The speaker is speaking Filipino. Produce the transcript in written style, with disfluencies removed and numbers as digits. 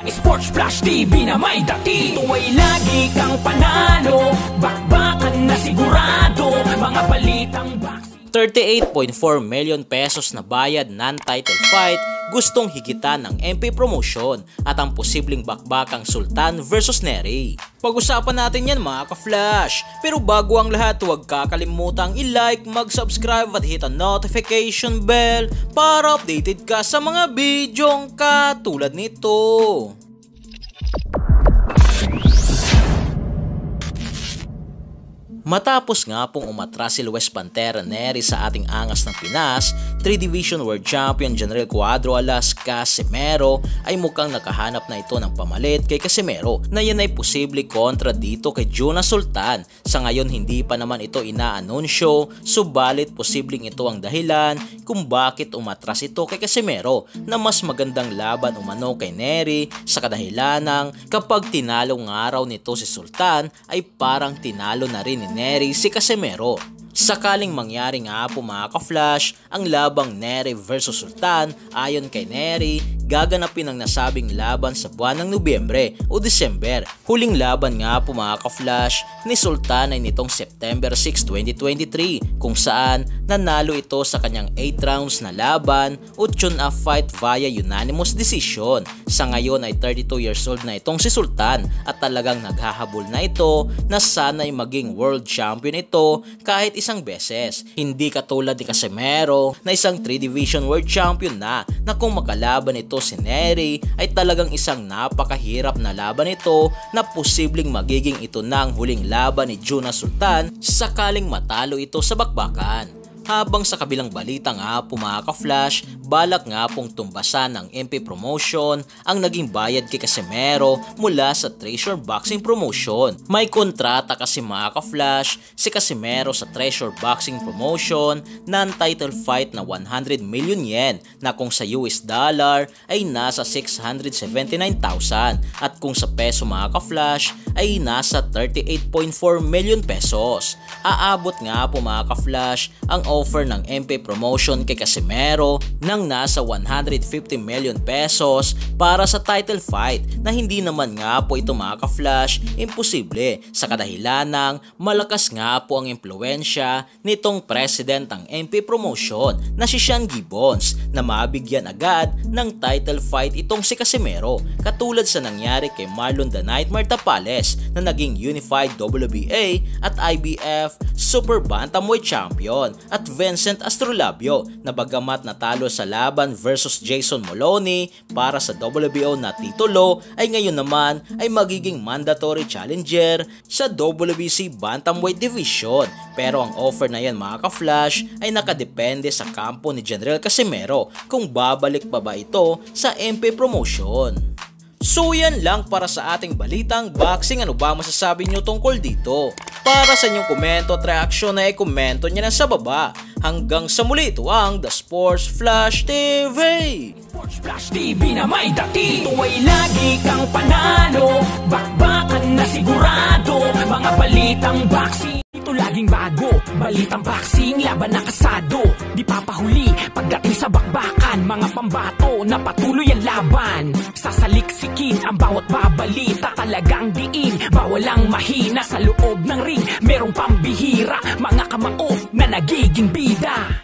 Sports Flash TV na may dati. Ito ay lagi kang panalo, bakbakan na sigurado, mga balitang boxing. 38.4 million pesos na bayad non-title fight, gustong higitan ng MP Promotion at ang posibleng bakbakang Sultan versus Nery. Pag-usapan natin yan mga ka-flash. Pero bago ang lahat, huwag kakalimutang i-like, mag-subscribe at hit ang notification bell para updated ka sa mga bidyong katulad nito. Matapos nga pong umatras si Luis Pantera Nery sa ating angas ng Pinas, 3 Division World Champion General Cuadro alas Casimero ay mukhang nakahanap na ito ng pamalit kay Casimero na yan ay posible kontra dito kay Jonas Sultan. Sa ngayon hindi pa naman ito inaanunsyo, subalit posibleng ito ang dahilan kung bakit umatras ito kay Casimero na mas magandang laban umano kay Nery sa kadahilanang kapag tinalo nga araw nito si Sultan ay parang tinalo na rin ni Nery si Casimero. Sakaling mangyari nga po mga ka-flash ang labang Nery versus Sultan, ayon kay Nery, gaganapin ang nasabing laban sa buwan ng Nobyembre o December. Huling laban nga po mga ka-flash ni Sultan ay nitong September 6, 2023 kung saan nanalo ito sa kanyang 8 rounds na laban o tune-up fight via unanimous decision. Sa ngayon ay 32 years old na itong si Sultan at talagang naghahabol na ito na sana'y maging world champion ito kahit isang beses. Hindi katulad ni Casimero na isang 3 Division World Champion na kung makalaban ito si Nery ay talagang isang napakahirap na laban ito na posibleng magiging ito na ang huling laban ni Jonas Sultan sakaling matalo ito sa bakbakan. Habang sa kabilang balita nga po mga ka-flash, balak nga pong tumbasan ng MP Promotion ang naging bayad kay Casimero mula sa Treasure Boxing Promotion. May kontrata kasi mga ka-flash si Casimero sa Treasure Boxing Promotion non-title fight na 100 million yen na kung sa US dollar ay nasa 679,000 at kung sa peso mga ka-flash ay nasa 38.4 million pesos. Aabot nga po mga ka-flash ang offer ng MP Promotion kay Casimero ng nasa 150 million pesos para sa title fight na hindi naman nga po ito mga ka-flash imposible sa kadahilanang malakas nga po ang impluensya nitong president ng MP Promotion na si Sean Gibbons na mabigyan agad ng title fight itong si Casimero katulad sa nangyari kay Marlon the Nightmare Tapales na naging Unified WBA at IBF Super Bantamweight Champion at Vincent Astrolabio na bagamat natalo sa laban versus Jason Moloney para sa WBO na titulo ay ngayon naman ay magiging mandatory challenger sa WBC Bantamweight Division. Pero ang offer na yan mga ka-flash ay nakadepende sa kampo ni General Casimero kung babalik pa ba ito sa MP Promotion. So yan lang para sa ating balitang boxing. Ano ba masasabi nyo tungkol dito? Para sa inyong komento at reaksyon ay komento nyo na sa baba. Hanggang sa muli, ito ang The Sports Flash TV. Sports Flash TV na may dati. Ito ay lagi kang panalo, bakbakan na sigurado, mga balitang boxing. Ito laging bago, balitang boxing, laban na kasado. Di papahuli pagdating sa bakbakan, mga pambato na patuloy ang laban. Sasaliksikin ang bawat babalita, talagang diin, bawal ang mahina sa loob ng ring. Merong pambihira, mga kamao na nagiging bida.